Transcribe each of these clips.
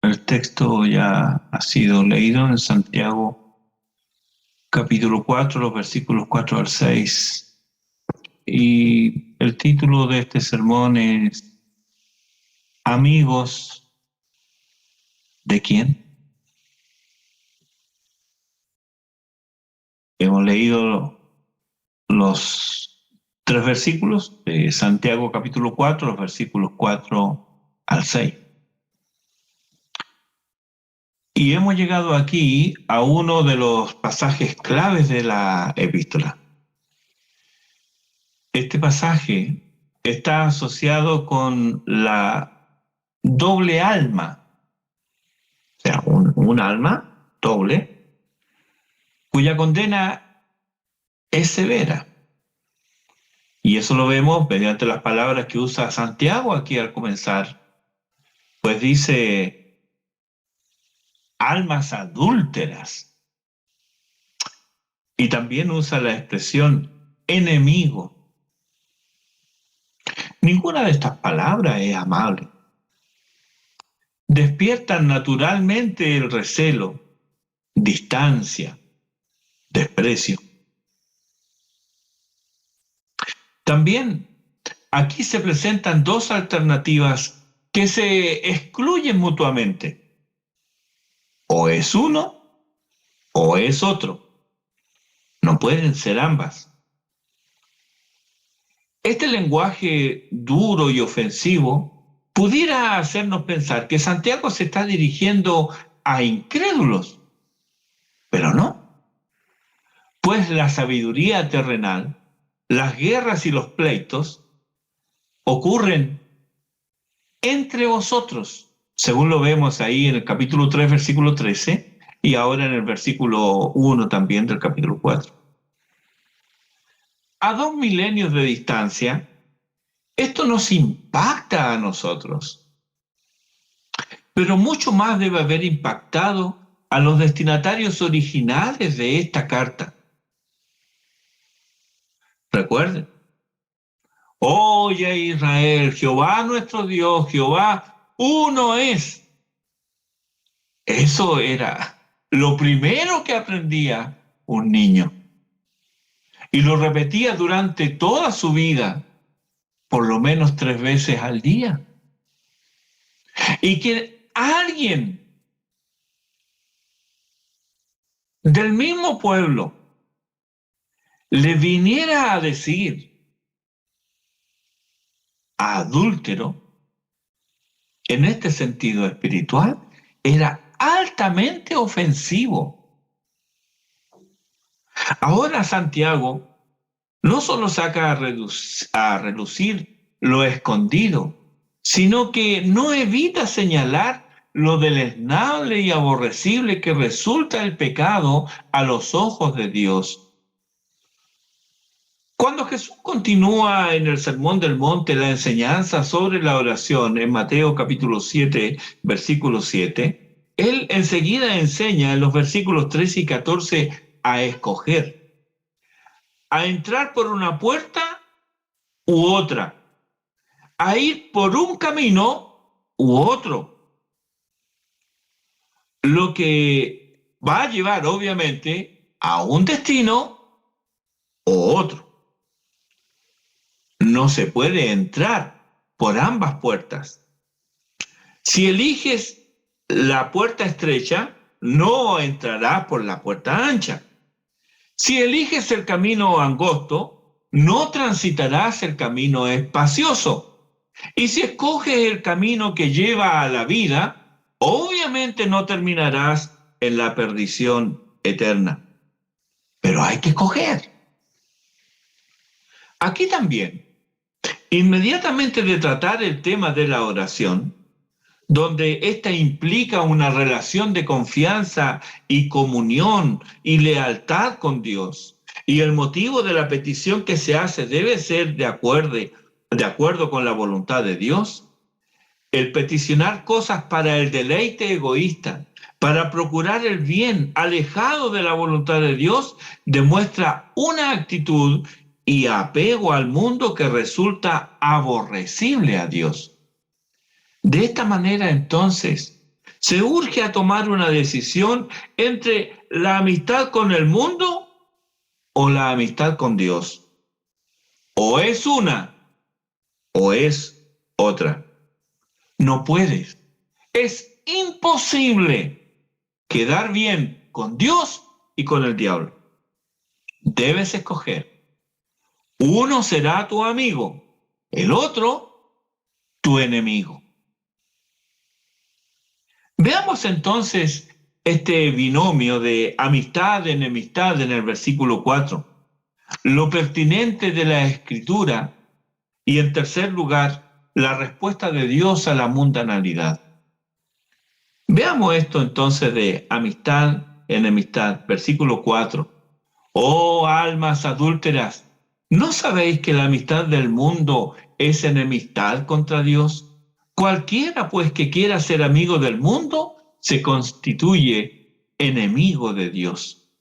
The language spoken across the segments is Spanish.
El texto ya ha sido leído en Santiago, capítulo 4, los versículos 4 al 6. Y el título de este sermón es ¿Amigos de quién? Hemos leído los 3 versículos de Santiago capítulo 4, los versículos 4 al 6. Y hemos llegado aquí a uno de los pasajes claves de la epístola. Este pasaje está asociado con la doble alma, o sea, un alma doble, cuya condena es severa. Y eso lo vemos mediante las palabras que usa Santiago aquí al comenzar. Pues dice, almas adúlteras. Y también usa la expresión enemigo. Ninguna de estas palabras es amable. Despiertan naturalmente el recelo, distancia, desprecio. También aquí se presentan dos alternativas que se excluyen mutuamente. O es uno o es otro. No pueden ser ambas. Este lenguaje duro y ofensivo pudiera hacernos pensar que Santiago se está dirigiendo a incrédulos, pero no. Pues la sabiduría terrenal, las guerras y los pleitos ocurren entre vosotros, según lo vemos ahí en el capítulo 3, versículo 13, y ahora en el versículo 1 también del capítulo 4. A 2 milenios de distancia, esto nos impacta a nosotros, pero mucho más debe haber impactado a los destinatarios originales de esta carta. Recuerden, oye Israel, Jehová nuestro Dios, Jehová uno es. Eso era lo primero que aprendía un niño. Y lo repetía durante toda su vida, por lo menos 3 veces al día. Y que alguien del mismo pueblo le viniera a decir a adúltero, en este sentido espiritual, era altamente ofensivo. Ahora Santiago no solo saca a relucir lo escondido, sino que no evita señalar lo deleznable y aborrecible que resulta el pecado a los ojos de Dios. Cuando Jesús continúa en el Sermón del Monte la enseñanza sobre la oración en Mateo capítulo 7, versículo 7, Él enseguida enseña en los versículos 13 y 14 a escoger, a entrar por una puerta u otra, a ir por un camino u otro, lo que va a llevar obviamente a un destino u otro. No se puede entrar por ambas puertas. Si eliges la puerta estrecha, no entrarás por la puerta ancha. Si eliges el camino angosto, no transitarás el camino espacioso. Y si escoges el camino que lleva a la vida, obviamente no terminarás en la perdición eterna. Pero hay que escoger. Aquí también, inmediatamente de tratar el tema de la oración, donde ésta implica una relación de confianza y comunión y lealtad con Dios, y el motivo de la petición que se hace debe ser de acuerdo con la voluntad de Dios, el peticionar cosas para el deleite egoísta, para procurar el bien alejado de la voluntad de Dios, demuestra una actitud y apego al mundo que resulta aborrecible a Dios. De esta manera, entonces, Se urge a tomar una decisión entre la amistad con el mundo o la amistad con Dios. O es una o es otra. No puedes. Es imposible quedar bien con Dios y con el diablo. Debes escoger. Uno será tu amigo, el otro tu enemigo. Veamos entonces este binomio de amistad-enemistad en el versículo 4. Lo pertinente de la Escritura y, en tercer lugar, la respuesta de Dios a la mundanalidad. Veamos esto entonces de amistad, enemistad, versículo 4. Oh almas adúlteras, ¿no sabéis que la amistad del mundo es enemistad contra Dios? Cualquiera pues que quiera ser amigo del mundo se constituye enemigo de Dios.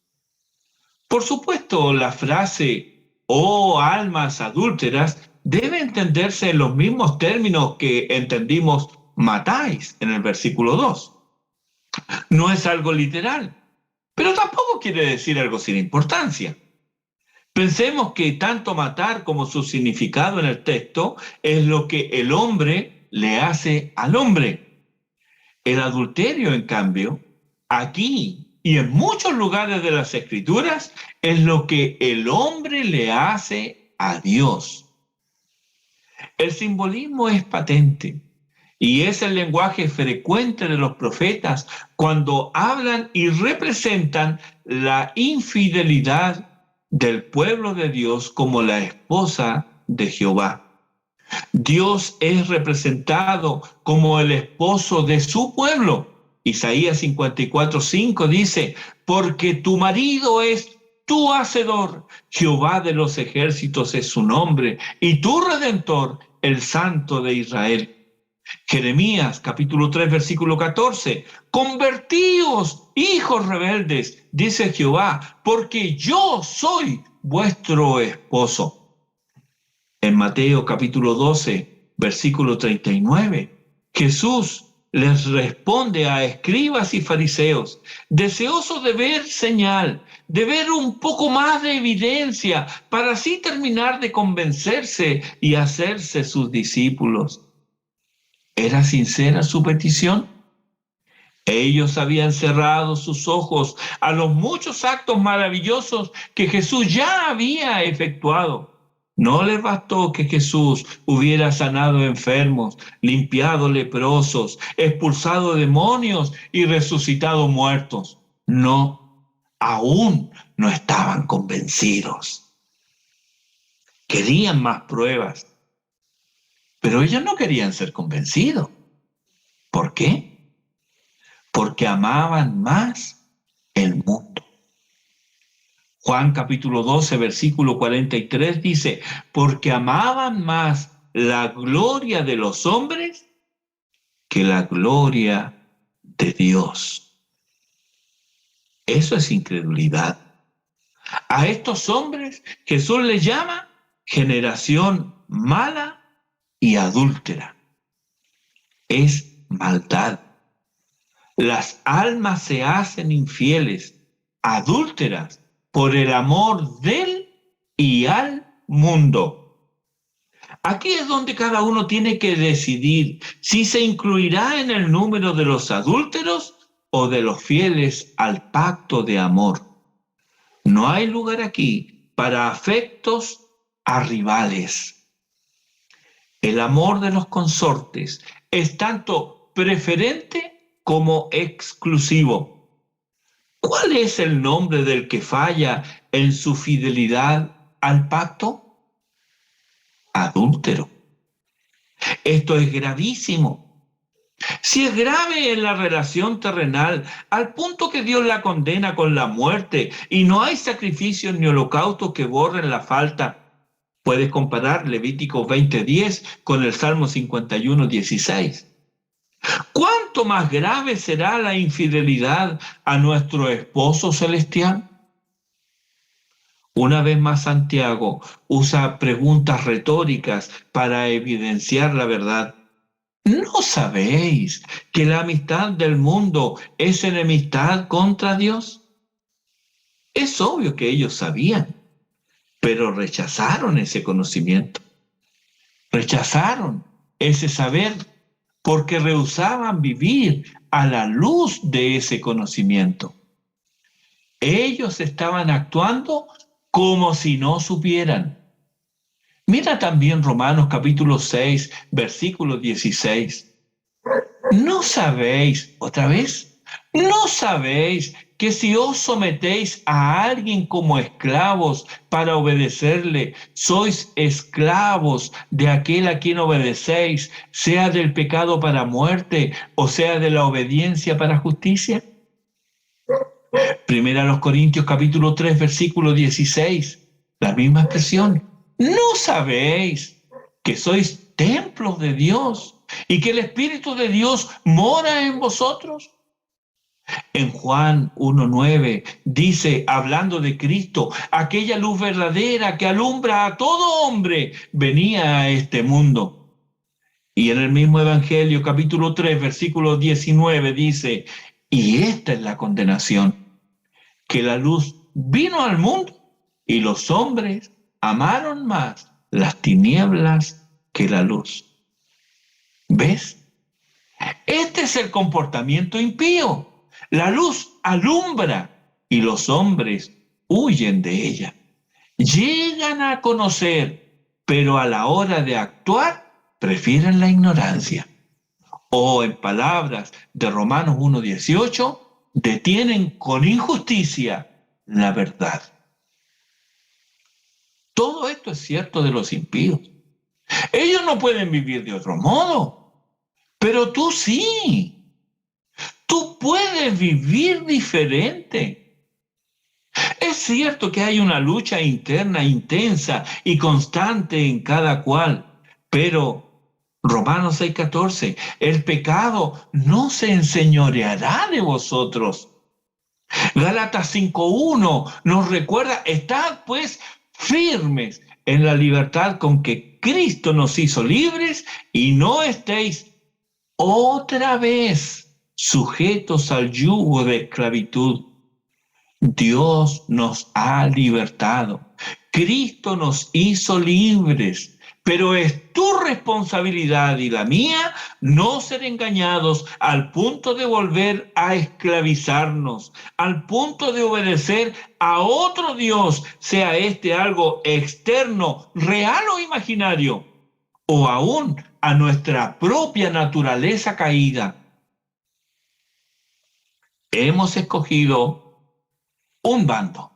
Por supuesto, la frase oh almas adúlteras debe entenderse en los mismos términos que entendimos matáis en el versículo 2. No es algo literal, pero tampoco quiere decir algo sin importancia. Pensemos que tanto matar como su significado en el texto es lo que el hombre le hace al hombre. El adulterio, en cambio, aquí y en muchos lugares de las Escrituras, es lo que el hombre le hace a Dios. El simbolismo es patente y es el lenguaje frecuente de los profetas cuando hablan y representan la infidelidad del pueblo de Dios como la esposa de Jehová. Dios es representado como el esposo de su pueblo. Isaías 54:5 dice, porque tu marido es tu hacedor, Jehová de los ejércitos es su nombre, y tu redentor, el Santo de Israel. Jeremías capítulo 3 versículo 14, convertíos, hijos rebeldes, dice Jehová, porque yo soy vuestro esposo. En Mateo capítulo 12 versículo 39, Jesús les responde a escribas y fariseos, deseosos de ver señal, de ver un poco más de evidencia, para así terminar de convencerse y hacerse sus discípulos. ¿Era sincera su petición? Ellos habían cerrado sus ojos a los muchos actos maravillosos que Jesús ya había efectuado. No les bastó que Jesús hubiera sanado enfermos, limpiado leprosos, expulsado demonios y resucitado muertos. No, aún no estaban convencidos. Querían más pruebas, pero ellos no querían ser convencidos. ¿Por qué? Porque amaban más el mundo. Juan capítulo 12, versículo 43 dice, porque amaban más la gloria de los hombres que la gloria de Dios. Eso es incredulidad. A estos hombres Jesús les llama generación mala y adúltera. Es maldad. Las almas se hacen infieles, adúlteras, por el amor del y al mundo. Aquí es donde cada uno tiene que decidir si se incluirá en el número de los adúlteros o de los fieles al pacto de amor. No hay lugar aquí para afectos a rivales. El amor de los consortes es tanto preferente como exclusivo. ¿Cuál es el nombre del que falla en su fidelidad al pacto? Adúltero. Esto es gravísimo. Si es grave en la relación terrenal, al punto que Dios la condena con la muerte y no hay sacrificios ni holocaustos que borren la falta, puedes comparar Levítico 20:10 con el Salmo 51:16. ¿Cuánto más grave será la infidelidad a nuestro esposo celestial? Una vez más, Santiago usa preguntas retóricas para evidenciar la verdad. ¿No sabéis que la amistad del mundo es enemistad contra Dios? Es obvio que ellos sabían, pero rechazaron ese conocimiento, rechazaron ese saber porque rehusaban vivir a la luz de ese conocimiento. Ellos estaban actuando como si no supieran. Mira también Romanos capítulo 6, versículo 16. ¿No sabéis, otra vez, no sabéis que si os sometéis a alguien como esclavos para obedecerle, sois esclavos de aquel a quien obedecéis, sea del pecado para muerte o sea de la obediencia para justicia? Primera a los Corintios capítulo 3, versículo 16, la misma expresión. ¿No sabéis que sois templos de Dios y que el Espíritu de Dios mora en vosotros? En Juan 1:9 dice, hablando de Cristo, aquella luz verdadera que alumbra a todo hombre venía a este mundo. Y en el mismo Evangelio, capítulo 3, versículo 19, dice, y esta es la condenación, que la luz vino al mundo y los hombres amaron más las tinieblas que la luz. ¿Ves? Este es el comportamiento impío. La luz alumbra y los hombres huyen de ella. Llegan a conocer, pero a la hora de actuar prefieren la ignorancia. O en palabras de Romanos 1:18, detienen con injusticia la verdad. Todo esto es cierto de los impíos. Ellos no pueden vivir de otro modo, pero tú sí. Tú puedes vivir diferente. Es cierto que hay una lucha interna intensa y constante en cada cual, pero Romanos 6:14, el pecado no se enseñoreará de vosotros. Gálatas 5:1 nos recuerda, estad pues firmes en la libertad con que Cristo nos hizo libres y no estéis otra vez sujetos al yugo de esclavitud. Dios nos ha libertado. Cristo nos hizo libres, pero es tu responsabilidad y la mía no ser engañados al punto de volver a esclavizarnos, al punto de obedecer a otro Dios, sea este algo externo, real o imaginario, o aún a nuestra propia naturaleza caída. Hemos escogido un bando.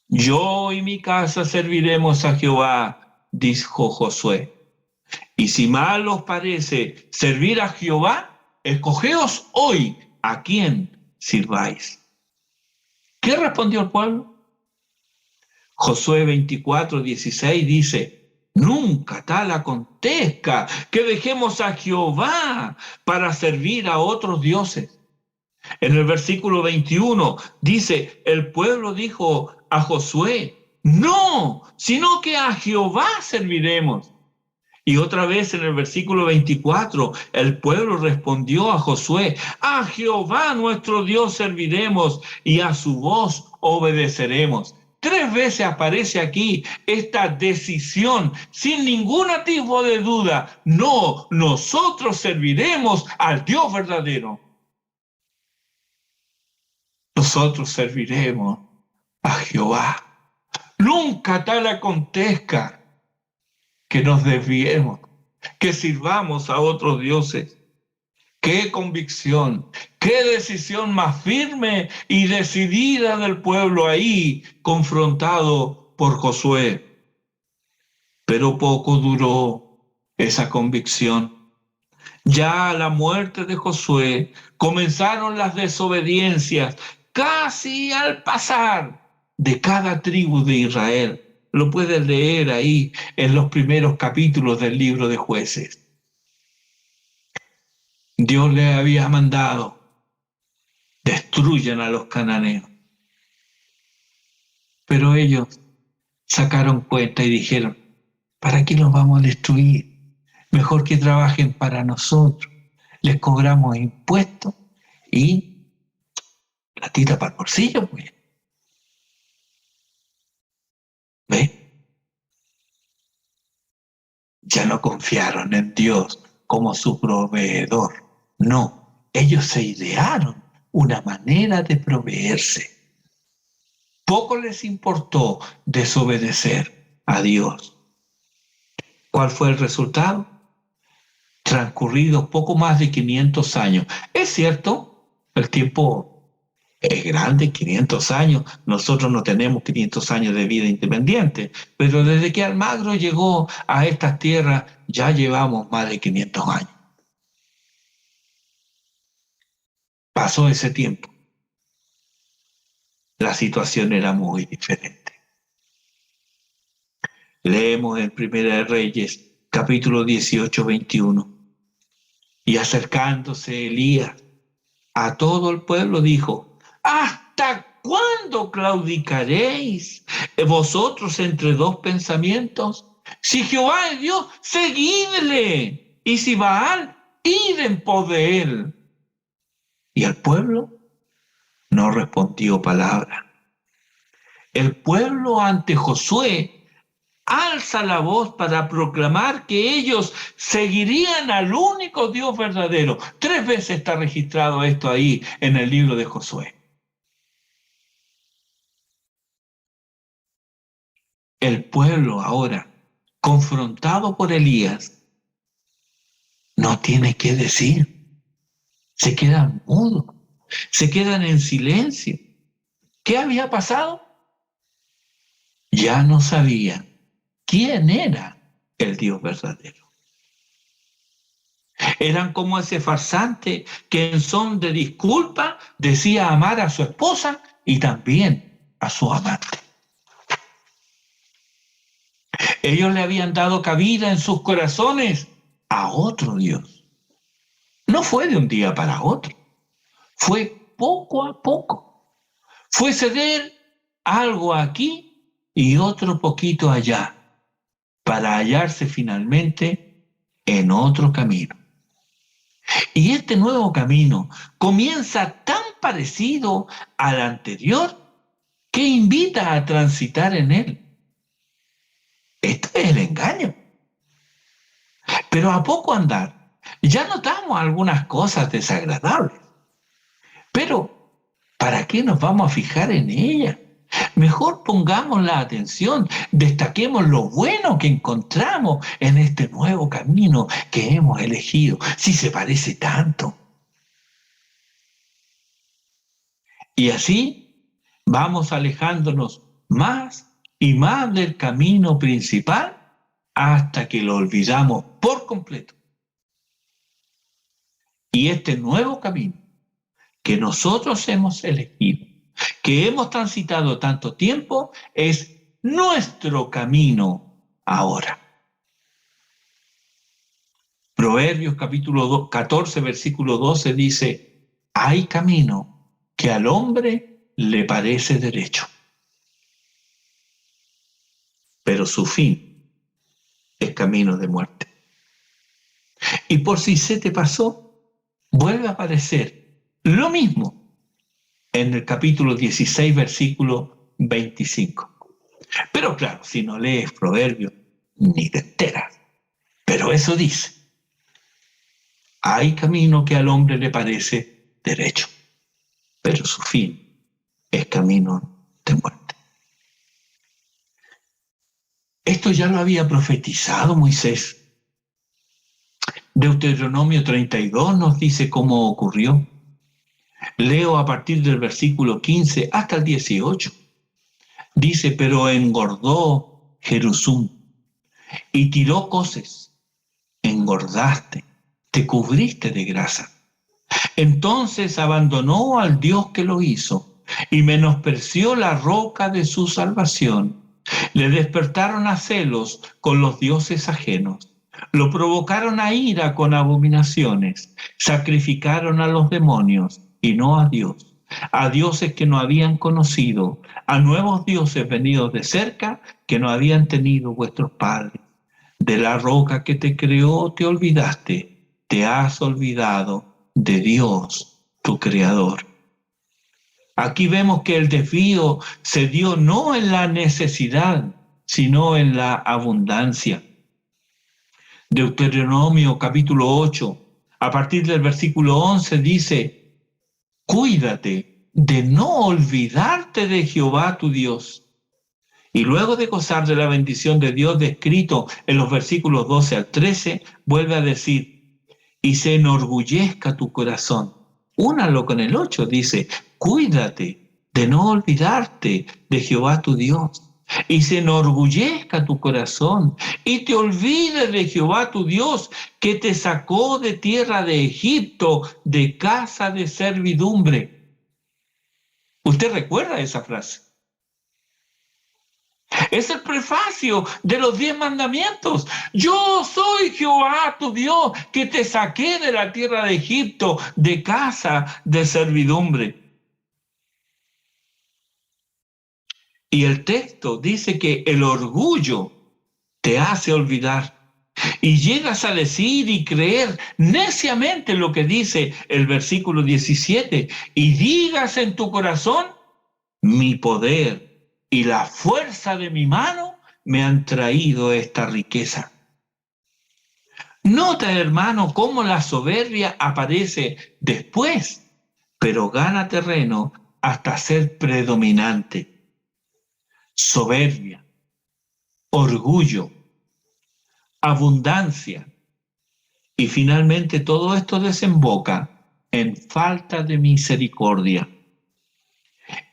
Yo y mi casa serviremos a Jehová, dijo Josué. Y si mal os parece servir a Jehová, escogeos hoy a quién sirváis. ¿Qué respondió el pueblo? Josué 24:16 dice, nunca tal acontezca que dejemos a Jehová para servir a otros dioses. En el versículo 21 dice, el pueblo dijo a Josué, no, sino que a Jehová serviremos. Y otra vez en el versículo 24, el pueblo respondió a Josué, a Jehová nuestro Dios serviremos y a su voz obedeceremos. 3 veces aparece aquí esta decisión sin ningún atisbo de duda. No, nosotros serviremos al Dios verdadero. Nosotros serviremos a Jehová. Nunca tal acontezca que nos desviemos, que sirvamos a otros dioses. Qué convicción, qué decisión más firme y decidida del pueblo ahí, confrontado por Josué. Pero poco duró esa convicción. Ya a la muerte de Josué comenzaron las desobediencias casi al pasar de cada tribu de Israel. Lo puedes leer ahí en los primeros capítulos del libro de Jueces. Dios le había mandado, destruyan a los cananeos. Pero ellos sacaron cuenta y dijeron, ¿para qué los vamos a destruir? Mejor que trabajen para nosotros. Les cobramos impuestos y la tira para el bolsillo, pues. ¿Ve? Ya no confiaron en Dios como su proveedor. No, ellos se idearon una manera de proveerse. Poco les importó desobedecer a Dios. ¿Cuál fue el resultado? Transcurridos poco más de 500 años. Es cierto, el tiempo es grande, 500 años. Nosotros no tenemos 500 años de vida independiente, pero desde que Almagro llegó a estas tierras ya llevamos más de 500 años. Pasó ese tiempo. La situación era muy diferente. Leemos en Primera de Reyes, capítulo 18, 21. Y acercándose Elías a todo el pueblo dijo: ¿hasta cuándo claudicaréis vosotros entre dos pensamientos? Si Jehová es Dios, seguidle, y si Baal, id en pos de él. Y el pueblo no respondió palabra. El pueblo ante Josué alza la voz para proclamar que ellos seguirían al único Dios verdadero. 3 veces está registrado esto ahí en el libro de Josué. El pueblo ahora, confrontado por Elías, no tiene qué decir. Se quedan mudos, se quedan en silencio. ¿Qué había pasado? Ya no sabían quién era el Dios verdadero. Eran como ese farsante que en son de disculpa decía amar a su esposa y también a su amante. Ellos le habían dado cabida en sus corazones a otro Dios. No fue de un día para otro, fue poco a poco. Fue ceder algo aquí y otro poquito allá, para hallarse finalmente en otro camino. Y este nuevo camino comienza tan parecido al anterior que invita a transitar en él. Esto es el engaño. Pero a poco andar, ya notamos algunas cosas desagradables. Pero, ¿para qué nos vamos a fijar en ellas? Mejor pongamos la atención, destaquemos lo bueno que encontramos en este nuevo camino que hemos elegido, si se parece tanto. Y así vamos alejándonos más y más del camino principal hasta que lo olvidamos por completo. Y este nuevo camino que nosotros hemos elegido, que hemos transitado tanto tiempo, es nuestro camino ahora. Proverbios capítulo 14, versículo 12 dice: hay camino que al hombre le parece derecho, pero su fin es camino de muerte. Y por si se te pasó, vuelve a aparecer lo mismo en el capítulo 16, versículo 25. Pero claro, si no lees Proverbios, ni te enteras. Pero eso dice: hay camino que al hombre le parece derecho, pero su fin es camino de muerte. Esto ya lo había profetizado Moisés. Deuteronomio 32 nos dice cómo ocurrió. Leo a partir del versículo 15 hasta el 18. Dice: pero engordó Jerusum y tiró coces. Engordaste, te cubriste de grasa. Entonces abandonó al Dios que lo hizo y menospreció la roca de su salvación. Le despertaron a celos con los dioses ajenos. Lo provocaron a ira con abominaciones. Sacrificaron a los demonios y no a Dios, a dioses que no habían conocido, a nuevos dioses venidos de cerca que no habían tenido vuestros padres. De la roca que te creó te olvidaste, te has olvidado de Dios, tu Creador. Aquí vemos que el desvío se dio no en la necesidad, sino en la abundancia. Deuteronomio capítulo 8, a partir del versículo 11 dice, cuídate de no olvidarte de Jehová tu Dios. Y luego de gozar de la bendición de Dios descrito en los versículos 12 al 13, vuelve a decir, y se enorgullezca tu corazón. Únalo con el 8, dice, cuídate de no olvidarte de Jehová tu Dios. Y se enorgullezca tu corazón y te olvides de Jehová tu Dios, que te sacó de tierra de Egipto, de casa de servidumbre. ¿Usted recuerda esa frase? Es el prefacio de los 10 mandamientos. Yo soy Jehová tu Dios, que te saqué de la tierra de Egipto, de casa de servidumbre. Y el texto dice que el orgullo te hace olvidar. Y llegas a decir y creer neciamente lo que dice el versículo 17. Y digas en tu corazón, mi poder y la fuerza de mi mano me han traído esta riqueza. Nota, hermano, cómo la soberbia aparece después, pero gana terreno hasta ser predominante. Soberbia, orgullo, abundancia. Y finalmente todo esto desemboca en falta de misericordia.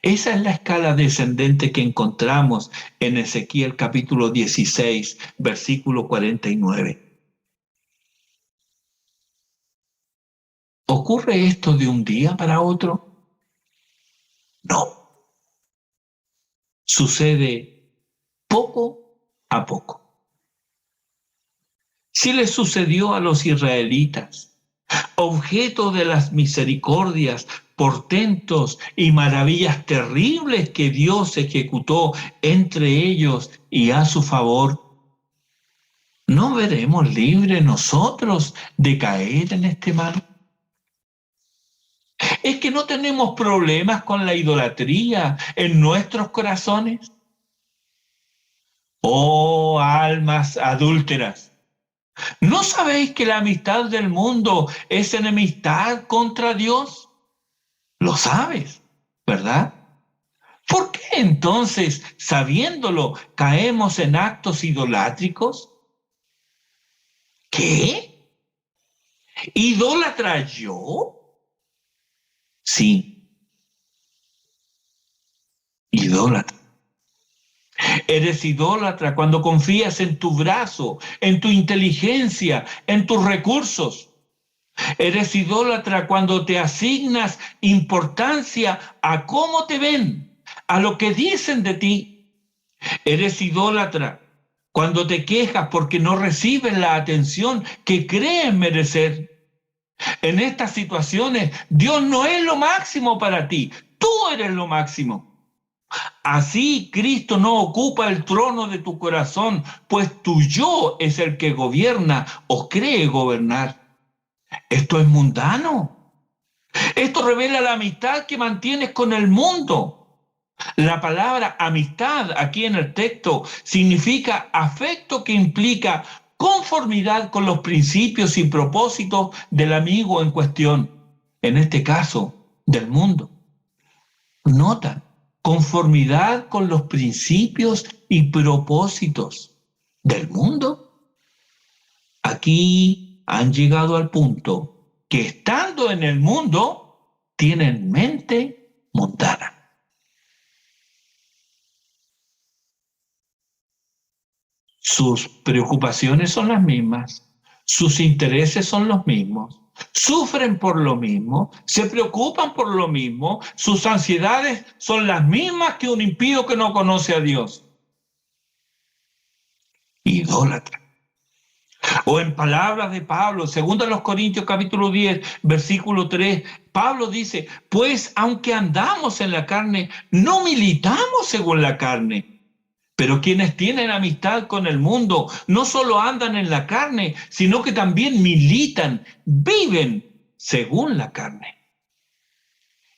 Esa es la escala descendente que encontramos en Ezequiel capítulo 16, versículo 49. ¿Ocurre esto de un día para otro? No. Sucede poco a poco. Si le sucedió a los israelitas, objeto de las misericordias, portentos y maravillas terribles que Dios ejecutó entre ellos y a su favor, ¿no veremos libres nosotros de caer en este mal? ¿Es que no tenemos problemas con la idolatría en nuestros corazones? Oh, almas adúlteras, ¿no sabéis que la amistad del mundo es enemistad contra Dios? Lo sabes, ¿verdad? ¿Por qué entonces, sabiéndolo, caemos en actos idolátricos? ¿Qué? ¿Idólatra yo? Sí, idólatra. Eres idólatra cuando confías en tu brazo, en tu inteligencia, en tus recursos. Eres idólatra cuando te asignas importancia a cómo te ven, a lo que dicen de ti. Eres idólatra cuando te quejas porque no recibes la atención que crees merecer. En estas situaciones, Dios no es lo máximo para ti, tú eres lo máximo. Así Cristo no ocupa el trono de tu corazón, pues tu yo es el que gobierna o cree gobernar. Esto es mundano. Esto revela la amistad que mantienes con el mundo. La palabra amistad aquí en el texto significa afecto que implica conformidad con los principios y propósitos del amigo en cuestión, en este caso, del mundo. Nota, conformidad con los principios y propósitos del mundo. Aquí han llegado al punto que estando en el mundo tienen mente mundana. Sus preocupaciones son las mismas, sus intereses son los mismos, sufren por lo mismo, se preocupan por lo mismo, sus ansiedades son las mismas que un impío que no conoce a Dios. Idólatra. O en palabras de Pablo, 2 Corintios capítulo 10, versículo 3, Pablo dice, pues aunque andamos en la carne, no militamos según la carne, Pero quienes tienen amistad con el mundo no solo andan en la carne, sino que también militan, viven según la carne.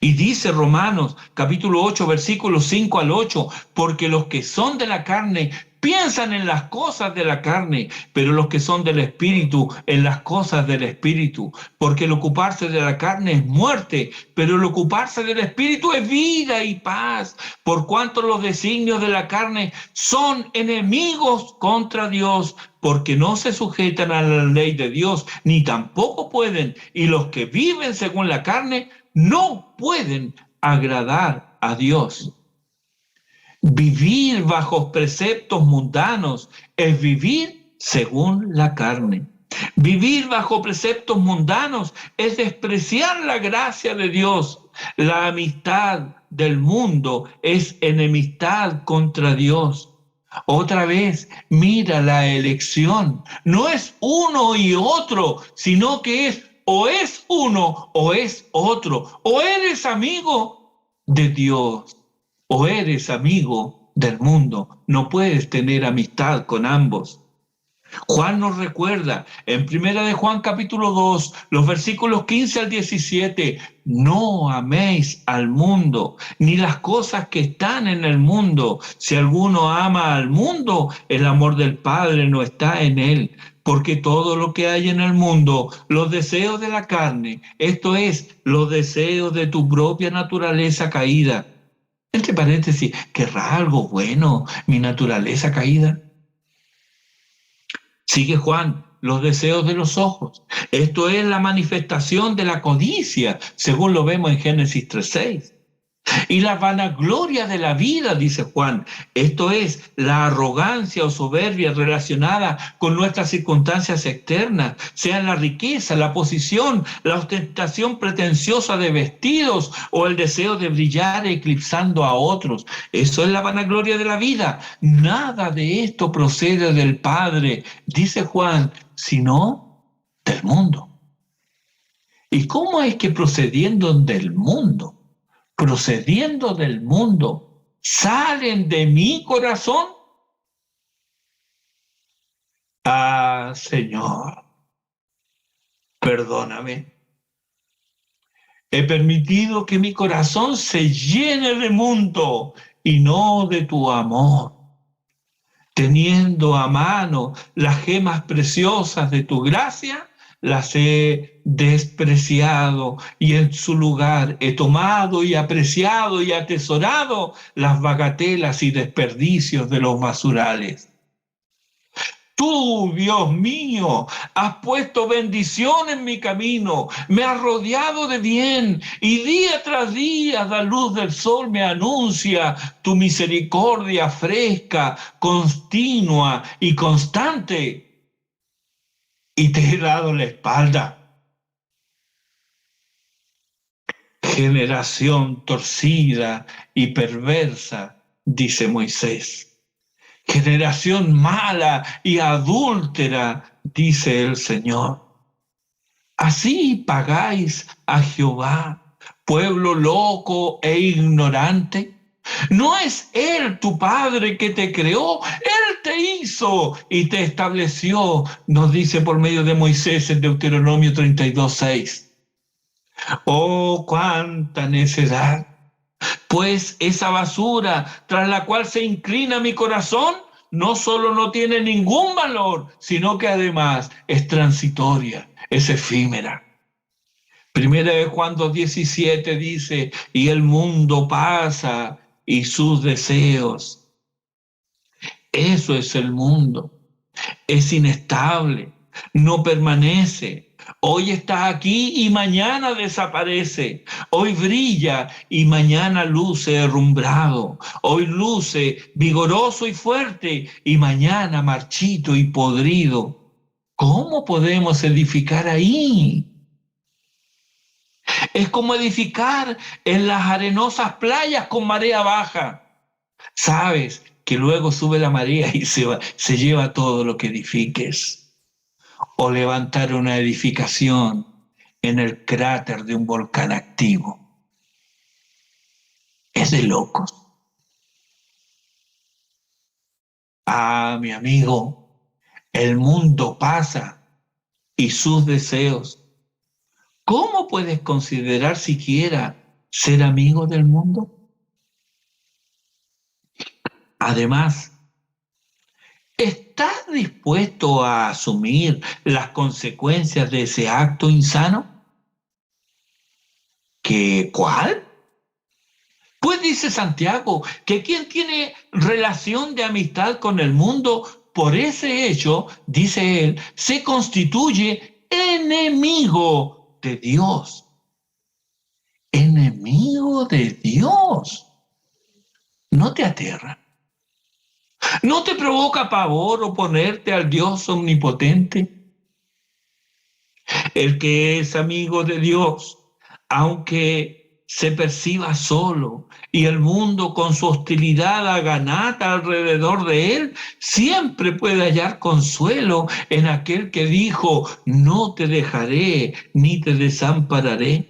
Y dice Romanos capítulo 8, versículos 5 al 8, porque los que son de la carne piensan en las cosas de la carne, pero los que son del Espíritu en las cosas del Espíritu. Porque el ocuparse de la carne es muerte, pero el ocuparse del Espíritu es vida y paz. Por cuanto los designios de la carne son enemigos contra Dios, porque no se sujetan a la ley de Dios, ni tampoco pueden. Y los que viven según la carne no pueden agradar a Dios. Vivir bajo preceptos mundanos es vivir según la carne. Vivir bajo preceptos mundanos es despreciar la gracia de Dios. La amistad del mundo es enemistad contra Dios. Otra vez, mira la elección. No es uno y otro, sino que es uno o es otro. O eres amigo de Dios o eres amigo del mundo. No puedes tener amistad con ambos. Juan nos recuerda en Primera de Juan capítulo 2, los versículos 15 al 17, no améis al mundo, ni las cosas que están en el mundo. Si alguno ama al mundo, el amor del Padre no está en él. Porque todo lo que hay en el mundo, los deseos de la carne, esto es, los deseos de tu propia naturaleza caída. Entre paréntesis, ¿querrá algo bueno mi naturaleza caída? Sigue Juan, los deseos de los ojos. Esto es la manifestación de la codicia, según lo vemos en Génesis 3:6. Y la vanagloria de la vida, dice Juan, esto es la arrogancia o soberbia relacionada con nuestras circunstancias externas, sean la riqueza, la posición, la ostentación pretenciosa de vestidos o el deseo de brillar eclipsando a otros. Eso es la vanagloria de la vida. Nada de esto procede del Padre, dice Juan, sino del mundo. ¿Y cómo es que procediendo del mundo? Procediendo del mundo, salen de mi corazón. Ah, Señor, perdóname. He permitido que mi corazón se llene de mundo y no de tu amor. Teniendo a mano las gemas preciosas de tu gracia, las he despreciado y en su lugar he tomado y apreciado y atesorado las bagatelas y desperdicios de los basurales. Tú, Dios mío, has puesto bendición en mi camino, me has rodeado de bien y día tras día la luz del sol me anuncia tu misericordia fresca, continua y constante. Y te he dado la espalda. Generación torcida y perversa, dice Moisés. Generación mala y adúltera, dice el Señor. Así pagáis a Jehová, pueblo loco e ignorante. ¿No es Él tu Padre que te creó? Él te hizo y te estableció, nos dice por medio de Moisés en Deuteronomio 32:6. Oh, cuánta necedad. Pues esa basura tras la cual se inclina mi corazón no solo no tiene ningún valor, sino que además es transitoria, es efímera. Primera de Juan 2:17 dice, y el mundo pasa y sus deseos. Eso es el mundo. Es inestable, no permanece. Hoy está aquí y mañana desaparece. Hoy brilla y mañana luce herrumbrado. Hoy luce vigoroso y fuerte y mañana marchito y podrido. ¿Cómo podemos edificar ahí? Es como edificar en las arenosas playas con marea baja. Sabes que luego sube la marea y se lleva todo lo que edifiques. O levantar una edificación en el cráter de un volcán activo. Es de locos. Ah, mi amigo, el mundo pasa y sus deseos. ¿Cómo puedes considerar siquiera ser amigo del mundo? Además, ¿estás dispuesto a asumir las consecuencias de ese acto insano? ¿Qué cuál? Pues dice Santiago que quien tiene relación de amistad con el mundo, por ese hecho, dice él, se constituye enemigo de Dios. Enemigo de Dios. ¿No te aterra? ¿No te provoca pavor oponerte al Dios omnipotente? El que es amigo de Dios, aunque se perciba solo y el mundo con su hostilidad haga nata alrededor de él, siempre puede hallar consuelo en aquel que dijo, no te dejaré ni te desampararé.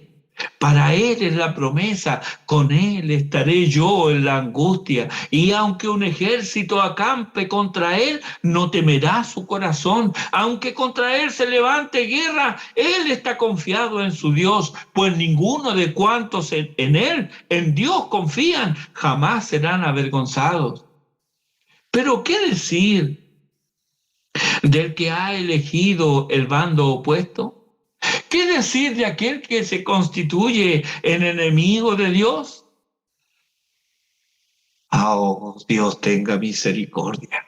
Para Él es la promesa, con Él estaré yo en la angustia. Y aunque un ejército acampe contra Él, no temerá su corazón. Aunque contra Él se levante guerra, Él está confiado en su Dios, pues ninguno de cuantos en Él, en Dios confían, jamás serán avergonzados. Pero ¿qué decir del que ha elegido el bando opuesto? ¿Qué decir de aquel que se constituye en enemigo de Dios? Oh, Dios tenga misericordia.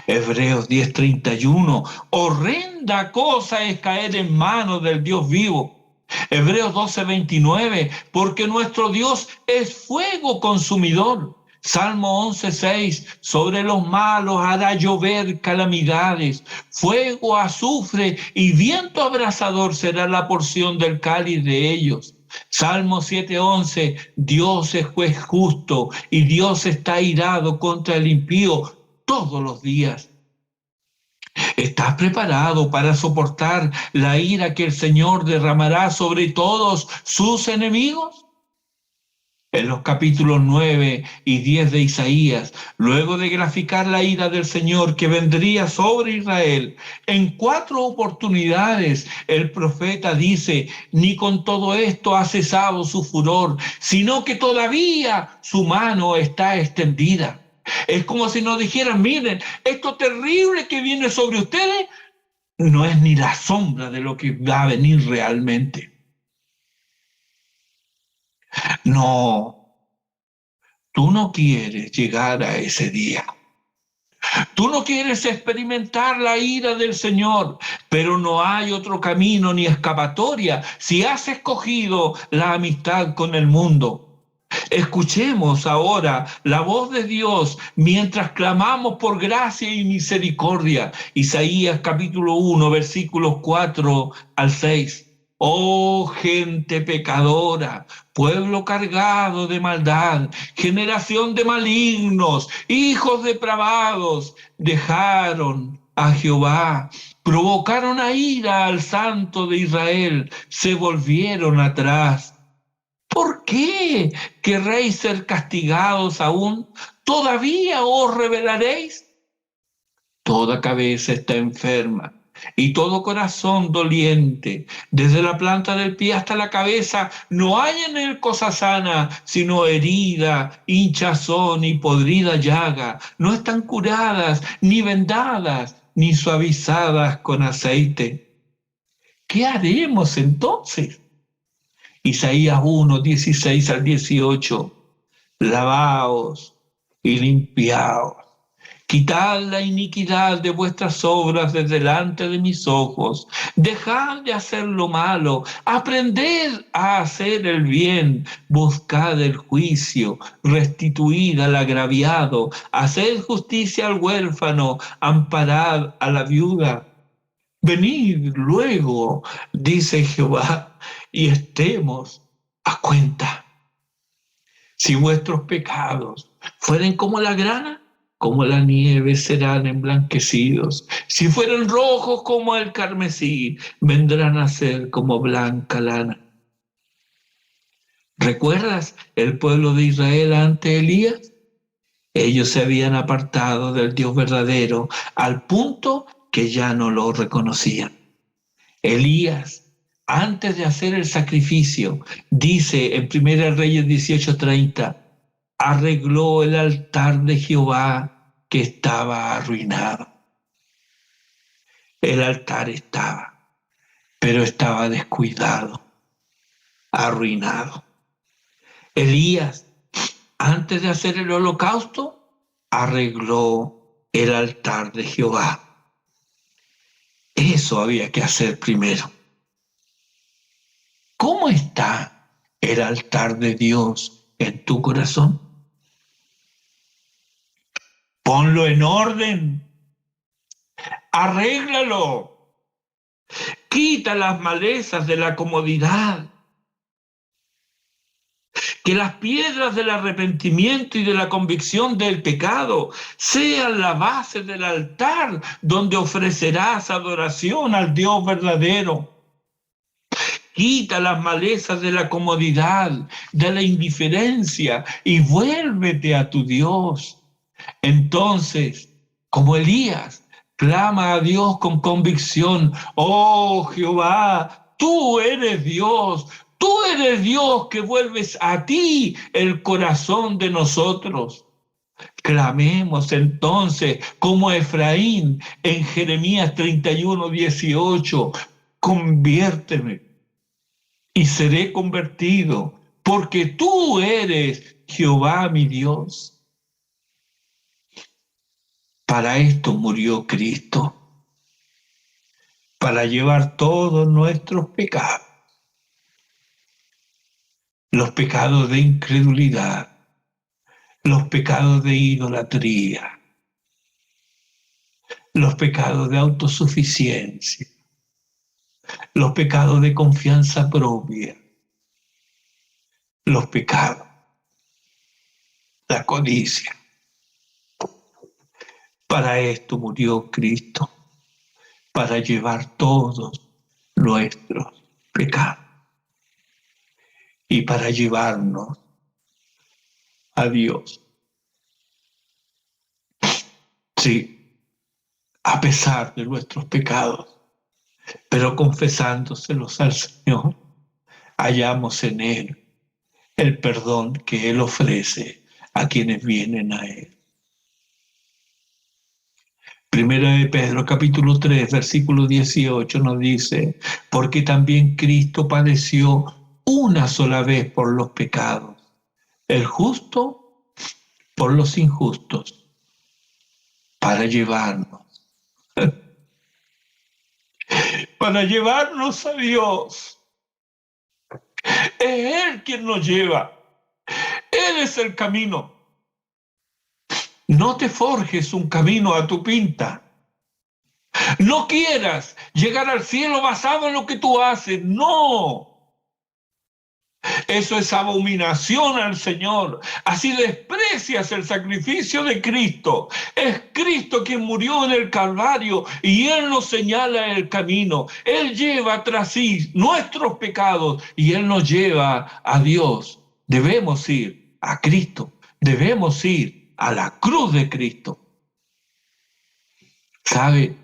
Hebreos 10:31. Horrenda cosa es caer en manos del Dios vivo. Hebreos 12:29. Porque nuestro Dios es fuego consumidor. Salmo 11:6. Sobre los malos hará llover calamidades. Fuego, azufre y viento abrasador será la porción del cáliz de ellos. Salmo 7:11, Dios es juez justo y Dios está airado contra el impío todos los días. ¿Estás preparado para soportar la ira que el Señor derramará sobre todos sus enemigos? En los capítulos 9 y 10 de Isaías, luego de graficar la ira del Señor que vendría sobre Israel, en 4 oportunidades el profeta dice, ni con todo esto ha cesado su furor, sino que todavía su mano está extendida. Es como si nos dijeran, miren, esto terrible que viene sobre ustedes no es ni la sombra de lo que va a venir realmente. No. Tú no quieres llegar a ese día. Tú no quieres experimentar la ira del Señor, pero no hay otro camino ni escapatoria si has escogido la amistad con el mundo. Escuchemos ahora la voz de Dios mientras clamamos por gracia y misericordia. Isaías capítulo 1, versículos 4 al 6. Oh gente pecadora, pueblo cargado de maldad, generación de malignos, hijos depravados, dejaron a Jehová, provocaron a ira al Santo de Israel, se volvieron atrás. ¿Por qué querréis ser castigados aún? ¿Todavía os rebelaréis? Toda cabeza está enferma y todo corazón doliente. Desde la planta del pie hasta la cabeza no hay en él cosa sana, sino herida, hinchazón y podrida llaga. No están curadas, ni vendadas, ni suavizadas con aceite. ¿Qué haremos entonces? Isaías 1, 16 al 18. Lavaos y limpiaos. Quitad la iniquidad de vuestras obras de delante de mis ojos. Dejad de hacer lo malo. Aprended a hacer el bien. Buscad el juicio. Restituid al agraviado. Haced justicia al huérfano. Amparad a la viuda. Venid luego, dice Jehová, y estemos a cuenta. Si vuestros pecados fueren como la grana, como la nieve serán emblanquecidos. Si fueren rojos como el carmesí, vendrán a ser como blanca lana. ¿Recuerdas el pueblo de Israel ante Elías? Ellos se habían apartado del Dios verdadero al punto que ya no lo reconocían. Elías, antes de hacer el sacrificio, dice en 1 Reyes 18:30, arregló el altar de Jehová que estaba arruinado. El altar estaba, pero estaba descuidado, arruinado. Elías, antes de hacer el holocausto, arregló el altar de Jehová. Eso había que hacer primero. ¿Cómo está el altar de Dios en tu corazón? Ponlo en orden, arréglalo, quita las malezas de la comodidad, que las piedras del arrepentimiento y de la convicción del pecado sean la base del altar donde ofrecerás adoración al Dios verdadero. Quita las malezas de la comodidad, de la indiferencia y vuélvete a tu Dios. Entonces, como Elías, clama a Dios con convicción: oh Jehová, tú eres Dios que vuelves a ti el corazón de nosotros. Clamemos entonces como Efraín en Jeremías 31:18, conviérteme y seré convertido, porque tú eres Jehová mi Dios. Para esto murió Cristo, para llevar todos nuestros pecados, los pecados de incredulidad, los pecados de idolatría, los pecados de autosuficiencia, los pecados de confianza propia, los pecados, la codicia. Para esto murió Cristo, para llevar todos nuestros pecados y para llevarnos a Dios. Sí, a pesar de nuestros pecados, pero confesándoselos al Señor, hallamos en Él el perdón que Él ofrece a quienes vienen a Él. Primera de Pedro, capítulo 3, versículo 18 nos dice: porque también Cristo padeció una sola vez por los pecados, el justo por los injustos, para llevarnos a Dios. Es Él quien nos lleva. Él es el camino. No te forjes un camino a tu pinta. No quieras llegar al cielo basado en lo que tú haces. No. Eso es abominación al Señor. Así desprecias el sacrificio de Cristo. Es Cristo quien murió en el Calvario y Él nos señala el camino. Él lleva tras sí nuestros pecados y Él nos lleva a Dios. Debemos ir a Cristo. Debemos ir a la cruz de Cristo. ¿Sabe?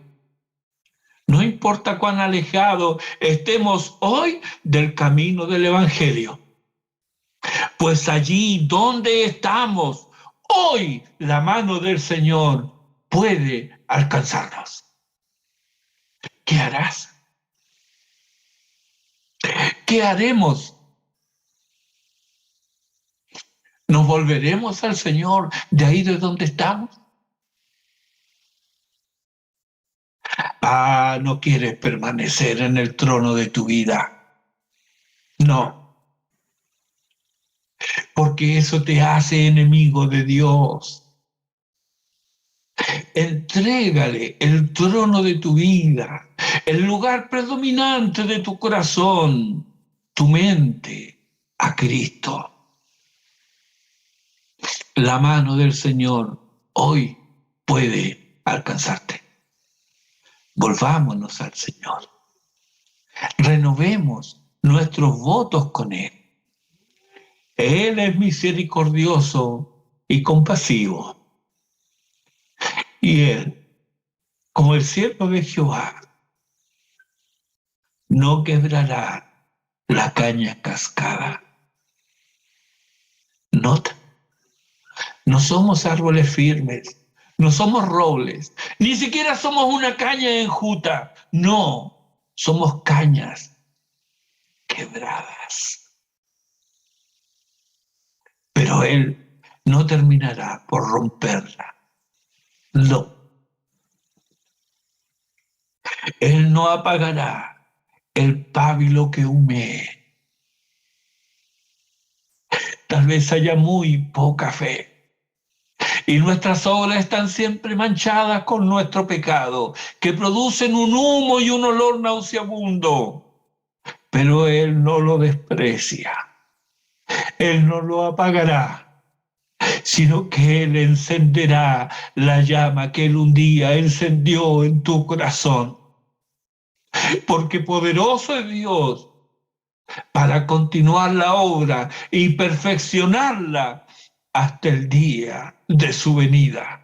No importa cuán alejados estemos hoy del camino del Evangelio. Pues allí donde estamos, hoy la mano del Señor puede alcanzarnos. ¿Qué harás? ¿Qué haremos? ¿Nos volveremos al Señor de ahí de donde estamos? No quieres permanecer en el trono de tu vida. No. Porque eso te hace enemigo de Dios. Entrégale el trono de tu vida, el lugar predominante de tu corazón, tu mente, a Cristo. La mano del Señor hoy puede alcanzarte. Volvámonos al Señor. Renovemos nuestros votos con Él. Él es misericordioso y compasivo. Y él, como el siervo de Jehová, no quebrará la caña cascada. Nota, no somos árboles firmes, no somos robles, ni siquiera somos una caña enjuta. No, somos cañas quebradas. Pero él no terminará por romperla. No, él no apagará el pábilo que humee. Tal vez haya muy poca fe. Y nuestras obras están siempre manchadas con nuestro pecado, que producen un humo y un olor nauseabundo. Pero Él no lo desprecia, Él no lo apagará, sino que Él encenderá la llama que Él un día encendió en tu corazón. Porque poderoso es Dios para continuar la obra y perfeccionarla hasta el día de su venida.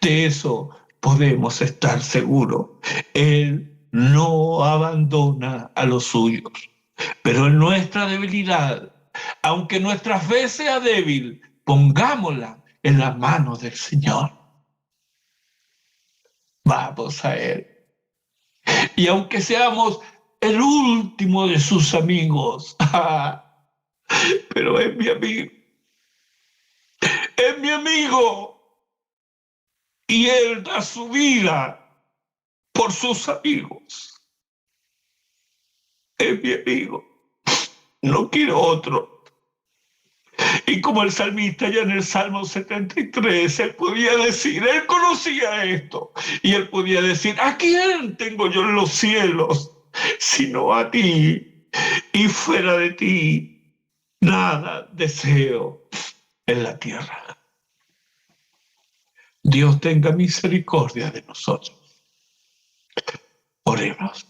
De eso podemos estar seguros. Él no abandona a los suyos. Pero en nuestra debilidad, aunque nuestra fe sea débil, pongámosla en las manos del Señor. Vamos a Él. Y aunque seamos el último de sus amigos, pero es mi amigo. Es mi amigo. Y Él da su vida por sus amigos. Es mi amigo. No quiero otro. Y como el salmista ya en el Salmo 73, él podía decir, él conocía esto, y él podía decir, ¿a quién tengo yo en los cielos sino a ti? Y fuera de ti, nada deseo en la tierra. Dios tenga misericordia de nosotros. Oremos.